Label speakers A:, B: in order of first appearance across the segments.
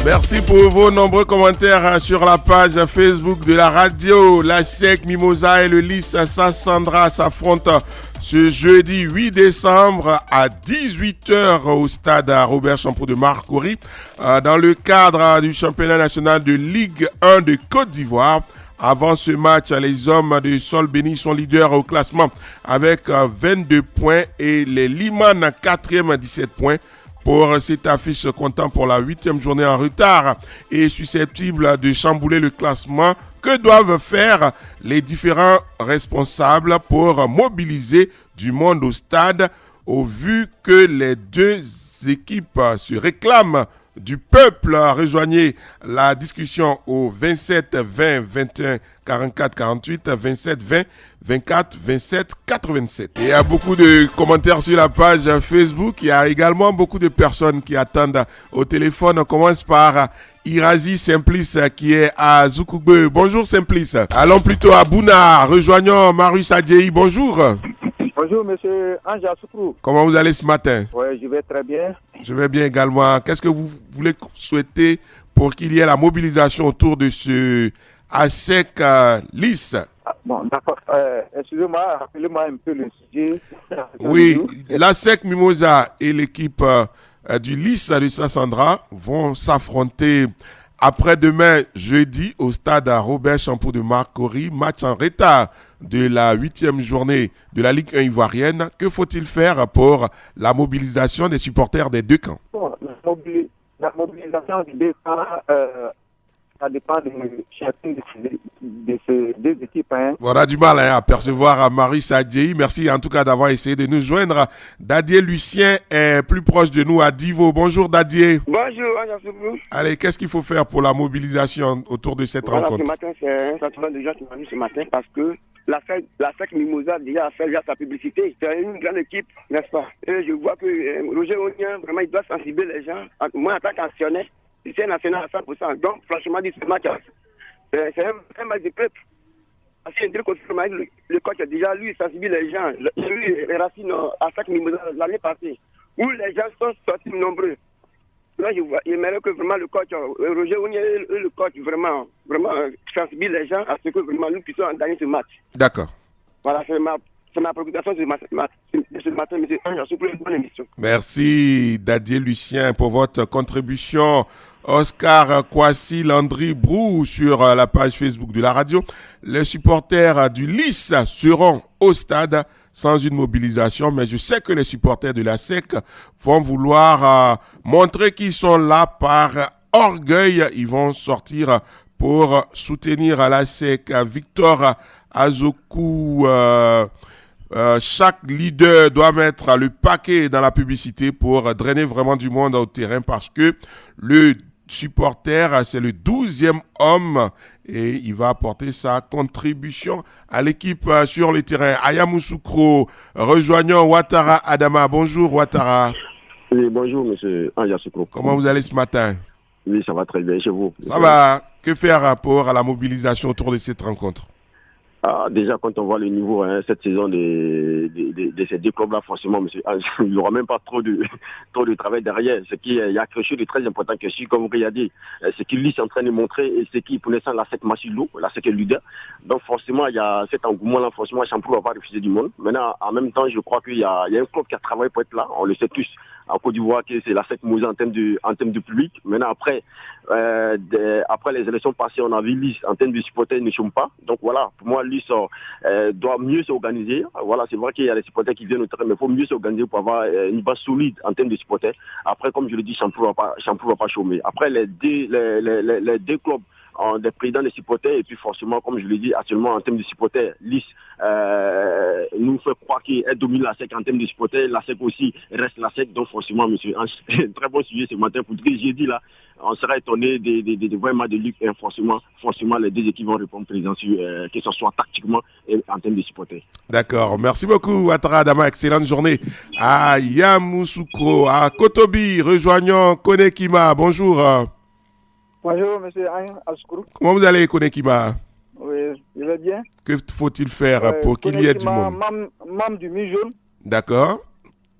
A: Merci pour vos nombreux commentaires sur la page Facebook de la radio. La SEC Mimosa et le LIS Sassandra s'affrontent ce jeudi 8 décembre à 18h au stade Robert Champoux de Marcory dans le cadre du championnat national de Ligue 1 de Côte d'Ivoire. Avant ce match, les hommes de Sol Béni sont leaders au classement avec 22 points et les Liman 4e 17 points. Pour cette affiche comptant pour la 8e journée en retard et susceptible de chambouler le classement, que doivent faire les différents responsables pour mobiliser du monde au stade au vu que les deux équipes se réclament du peuple? Rejoignez la discussion au 27 20 21 44 48 27 20 24 27 87. Il y a beaucoup de commentaires sur la page Facebook. Il y a également beaucoup de personnes qui attendent au téléphone. On commence par Irazi Simplice qui est à Zoukougbe. Bonjour Simplice. Allons plutôt à Bouna. Rejoignons Marius Adjei. Bonjour.
B: Bonjour, monsieur Anja Soukrou.
A: Comment vous allez ce matin?
B: Oui, je vais très bien.
A: Je vais bien également. Qu'est-ce que vous voulez souhaiter pour qu'il y ait la mobilisation autour de ce ASEC LIS?
B: Bon, d'accord. Excusez-moi, rappelez-moi un peu le sujet.
A: Oui, l'ASEC Mimosa et l'équipe du LIS de Sassandra vont s'affronter après-demain, jeudi, au stade Robert Champoux de Marcory, match en retard de la 8e journée de la Ligue 1 ivoirienne. Que faut-il faire pour la mobilisation des supporters des deux camps?
B: Bon, la mobilisation des deux camps, ça dépend de chacune de ces deux équipes. Hein.
A: On a du mal à percevoir Marie Sadjei. Merci en tout cas d'avoir essayé de nous joindre. Dadier Lucien est plus proche de nous à Divo. Bonjour Dadier.
C: Bonjour,
A: allez, qu'est-ce qu'il faut faire pour la mobilisation autour de cette rencontre?
C: Ce matin, c'est un sentiment de gens qui m'ont mis ce matin parce que la SEC Mimosa déjà a fait sa publicité. C'est une grande équipe, n'est-ce pas? Et je vois que Roger Onien, vraiment, il doit sensibiliser les gens. Moi, en tant qu'actionnaire, c'est national à 100%. Donc, franchement, ce match, c'est un match de peuple. Parce que le coach a déjà, lui, sensibilise les gens. Lui, Racine à SEC Mimosa l'année passée, où les gens sont sortis nombreux. Là, j'aimerais que vraiment le coach, Roger Onien, le coach, vraiment sensibilise les gens à ce que vraiment nous puissions gagner ce match.
A: D'accord.
C: Voilà, c'est ma préoccupation de ce matin, monsieur Ange, pour une bonne émission.
A: Merci, Dadier Lucien, pour votre contribution. Oscar Kwasi Landry Brou sur la page Facebook de la radio. Les supporters du LIS seront au stade sans une mobilisation, mais je sais que les supporters de la SEC vont vouloir montrer qu'ils sont là par orgueil. Ils vont sortir pour soutenir la SEC. Victor Azoku, chaque leader doit mettre le paquet dans la publicité pour drainer vraiment du monde au terrain parce que le supporter, c'est le 12e homme et il va apporter sa contribution à l'équipe sur le terrain. Ayamoussoukro, rejoignons Ouattara Adama. Bonjour Ouattara.
D: Oui, bonjour monsieur Ayamoussoukro.
A: Comment vous allez ce matin?
D: Oui, ça va très bien chez vous.
A: Ça va. Que faire rapport à la mobilisation autour de cette rencontre?
D: Déjà, quand on voit le niveau cette saison de ces deux clubs-là, forcément, monsieur, il n'y aura même pas trop de travail derrière. Il y a quelque chose de très important que je suis, comme vous l'avez dit, ce qu'il est en train de montrer et ce qui, pour l'instant, la SEC Massilo, la SEC est leader. Donc, forcément, il y a cet engouement-là, forcément, Champoux va pas refuser du monde. Maintenant, en même temps, je crois qu'il y a un club qui a travaillé pour être là. On le sait tous. En Côte d'Ivoire, que c'est la SEC Mimosa en termes de public. Maintenant, après les élections passées, on a vu LIS en termes de supporters ne sont pas. Donc voilà, pour moi, LIS doit mieux s'organiser. Voilà, c'est vrai qu'il y a des supporters qui viennent au terrain, mais il faut mieux s'organiser pour avoir une base solide en termes de supporters. Après, comme je le dis, Champoux va pas chômer. Après, les deux clubs ont des présidents des supporters et puis forcément, comme je l'ai dit, actuellement en termes de supporters, LIS nous fait croire qu'il domine la SEC en termes de supporters. La SEC aussi reste la SEC. Donc forcément, monsieur, un très bon sujet ce matin. Pour ce que j'ai dit là, on sera étonné des vrais matchs de Ligue 1. Forcément, les deux équipes vont répondre présent sur que ce soit tactiquement et en termes de supporters.
A: D'accord. Merci beaucoup, Ouattara Adama. Excellente journée. À Yamoussoukro, à Kotobi, rejoignons Konekima. Bonjour.
B: Bonjour, monsieur Ascourou.
A: Comment vous allez, Konekima?
B: Oui, je vais bien.
A: Que faut-il faire pour qu'il y ait du monde?
B: Membre du Mi-Jaune.
A: D'accord.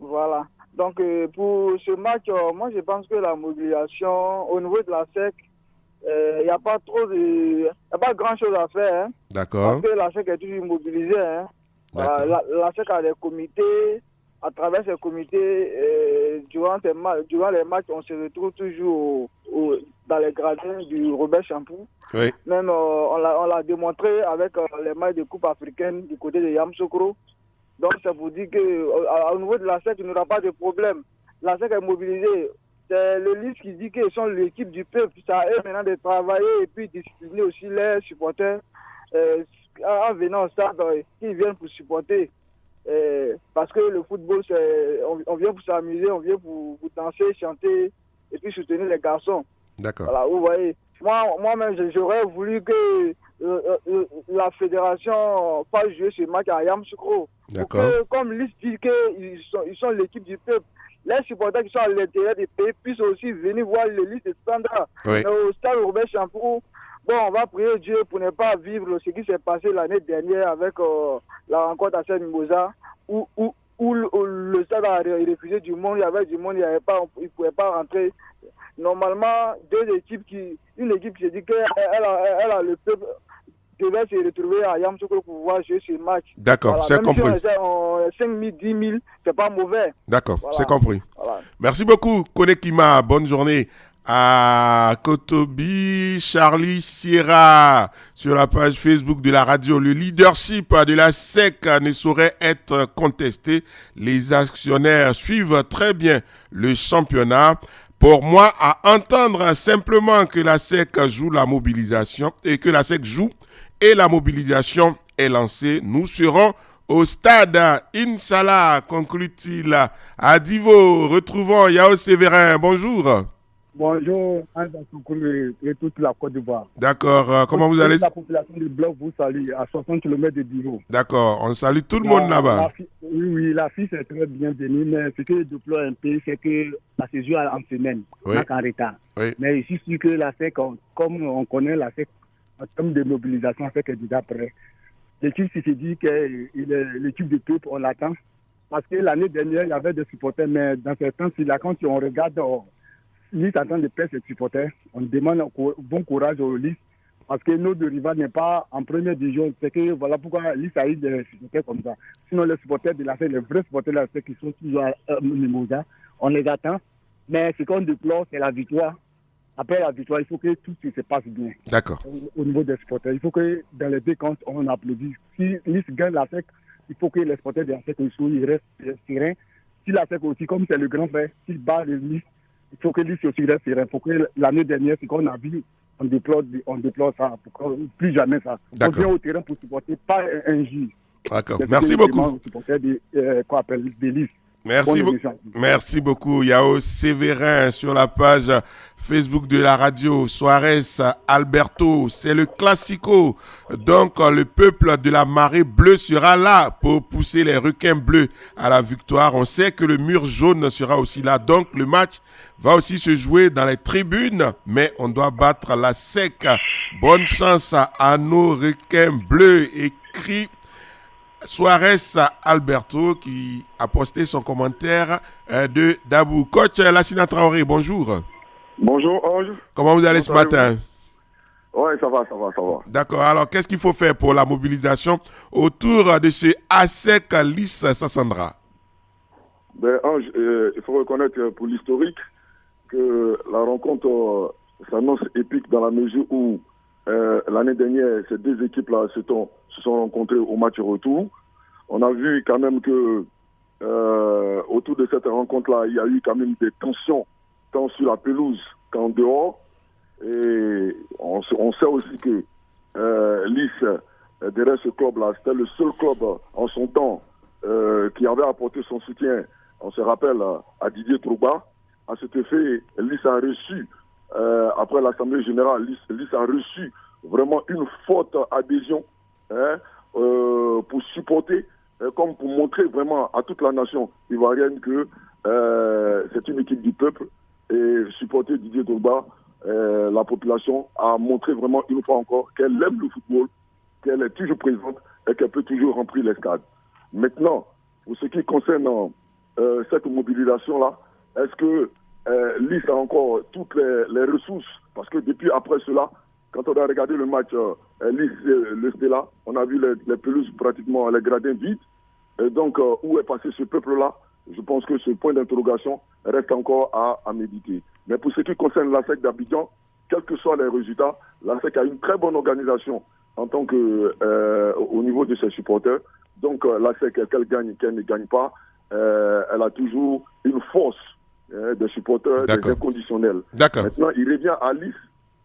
B: Voilà.
E: Donc, pour ce match, moi, je pense que la mobilisation au niveau de la SEC, il n'y a pas grand-chose à faire. Hein,
A: D'accord.
E: parce que la SEC est toujours mobilisée. Hein. La SEC a des comités. À travers ces comités, durant les matchs, on se retrouve toujours dans les gradins du Robert Champoux.
A: Oui.
E: Même, on l'a démontré avec les matchs de Coupe africaine du côté de Yamoussoukro. Donc, ça vous dit qu'au niveau de la SEC, il n'y aura pas de problème. La SEC est mobilisée. C'est le LIS qui dit qu'ils sont l'équipe du peuple. C'est à eux maintenant de travailler et puis discipliner aussi les supporters en venant au stade, qui viennent pour supporter. Parce que le football, on vient pour s'amuser, on vient pour danser, chanter et puis soutenir les garçons.
A: D'accord.
E: Voilà, vous voyez. Moi-même, j'aurais voulu que la fédération fasse jouer ce match à Yamoussoukro.
A: D'accord.
E: Comme l'IS dit qu'ils sont l'équipe du peuple, les supporters qui sont à l'intérieur des pays puissent aussi venir voir le LIS de Sandra au stade Robert Champoux. Bon, on va prier Dieu pour ne pas vivre ce qui s'est passé l'année dernière avec la rencontre à Saint-Mimosa, où le stade a refusé du monde, il y avait du monde, il ne pouvait pas rentrer. Normalement, une équipe qui se dit qu'elle a le peuple, devait se retrouver à Yamoussoukro pour pouvoir jouer ce match.
A: D'accord,
E: voilà.
A: c'est compris.
E: Si on est 5 000, 10 000, c'est pas mauvais.
A: D'accord,
E: voilà.
A: C'est compris.
E: Voilà.
A: Merci beaucoup, Konekima. Bonne journée. À Kotobi, Charlie Sierra, sur la page Facebook de la radio. Le leadership de la SEC ne saurait être contesté. Les actionnaires suivent très bien le championnat. Pour moi, à entendre simplement que la SEC joue la mobilisation et que la SEC joue et la mobilisation est lancée, nous serons au stade. Inch'Allah, conclut-il. À Divo, retrouvons Yao Séverin. Bonjour.
F: Bonjour, Anza Soukoulou et toute la Côte d'Ivoire.
A: D'accord, comment vous allez?
F: La population du bloc vous salue à 60 km de Divo.
A: D'accord, on salue tout le monde là-bas.
F: Oui, la fille c'est très bienvenue, mais ce que je déplore un peu, c'est que ça se joue en semaine, en retard. Oui. Mais ici, c'est que la SEC, comme on connaît la SEC, en termes de mobilisation, la SEC est déjà prêt. L'équipe se dit que l'équipe de peuple, on l'attend. Parce que l'année dernière, il y avait des supporters, mais dans certains cas, quand on regarde... L'IS est en train de perdre ses supporters. On demande bon courage aux LIS parce que notre rival n'est pas en première division. C'est que voilà pourquoi l'IS a eu des supporters comme ça. Sinon, les supporters de la SEC, les vrais supporters de la SEC qui sont toujours à Mimosa, on les attend. Mais ce qu'on déplore, c'est la victoire. Après la victoire, il faut que tout se passe bien.
A: D'accord.
F: Au niveau des supporters, il faut que dans les deux camps, on applaudisse. Si l'IS gagne la SEC, il faut que les supporters de la SEC ils restent sereins. Si la SEC aussi, comme c'est le grand frère, s'il bat les LIS, il faut que l'IS aussi reste serein. Pour que l'année dernière, ce qu'on a vu, on déplore ça. Pour plus jamais ça. On vient au terrain pour supporter, pas un juge.
A: D'accord. Merci beaucoup.
F: Des LIS.
A: Merci beaucoup, Yao Séverin, sur la page Facebook de la radio. Suarez Alberto, c'est le classico. Donc, le peuple de la marée bleue sera là pour pousser les requins bleus à la victoire. On sait que le mur jaune sera aussi là. Donc, le match va aussi se jouer dans les tribunes, mais on doit battre la SEC. Bonne chance à nos requins bleus, écrit Suarez Alberto, qui a posté son commentaire de Dabou. Coach Lassina Traoré, bonjour.
G: Bonjour Ange.
A: Comment vous allez ce matin?
G: Oui, ça va.
A: D'accord, alors qu'est-ce qu'il faut faire pour la mobilisation autour de ce ASEC LIS Sassandra?
G: Ange, il faut reconnaître pour l'historique que la rencontre s'annonce épique dans la mesure où l'année dernière, ces deux équipes-là se sont rencontrées au match retour. On a vu quand même que autour de cette rencontre-là, il y a eu quand même des tensions, tant sur la pelouse qu'en dehors. Et on sait aussi que l'IS, derrière ce club-là, c'était le seul club en son temps qui avait apporté son soutien, on se rappelle, à Didier Drogba. À cet effet, l'IS a reçu, après l'Assemblée générale, l'IS a reçu vraiment une forte adhésion pour supporter, comme pour montrer vraiment à toute la nation ivoirienne que c'est une équipe du peuple et supporter Didier Drogba, la population a montré vraiment une fois encore qu'elle aime le football, qu'elle est toujours présente et qu'elle peut toujours remplir les stades. Maintenant, pour ce qui concerne cette mobilisation-là? Est-ce que Lys a encore toutes les ressources? Parce que depuis après cela, quand on a regardé le match Lys le Stella, on a vu les pelouses pratiquement, les gradins vides. Et donc, où est passé ce peuple-là? Je pense que ce point d'interrogation reste encore à méditer. Mais pour ce qui concerne l'ASEC d'Abidjan, quels que soient les résultats, l'ASEC a une très bonne organisation en tant que au niveau de ses supporters. Donc, l'ASEC, qu'elle gagne, qu'elle ne gagne pas, elle a toujours une force des supporters, des inconditionnels. Maintenant, il revient à Lys,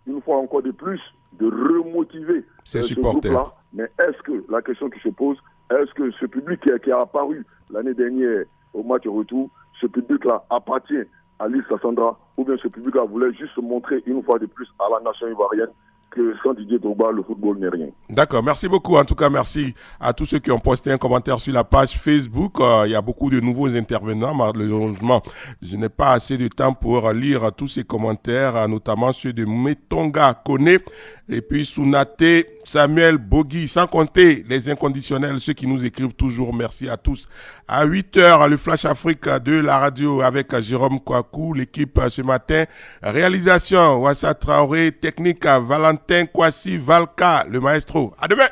G: une fois encore de plus, de remotiver ce groupe-là. Mais est-ce que, la question qui se pose, est-ce que ce public qui a apparu l'année dernière au match retour, ce public-là appartient à Lys Sassandra, ou bien ce public-là voulait juste se montrer une fois de plus à la nation ivoirienne que sans Didier Drogba, le football n'est rien.
A: D'accord, merci beaucoup. En tout cas, merci à tous ceux qui ont posté un commentaire sur la page Facebook. Il y a beaucoup de nouveaux intervenants. Malheureusement, je n'ai pas assez de temps pour lire tous ces commentaires, notamment ceux de Metonga Kone, et puis Sunate, Samuel Bogui, sans compter les inconditionnels, ceux qui nous écrivent toujours. Merci à tous. À 8h, le Flash Afrique de la radio avec Jérôme Kouakou, l'équipe ce matin. Réalisation, Wassa Traoré, technique Valentin Kwasi Valka, le maestro. À demain.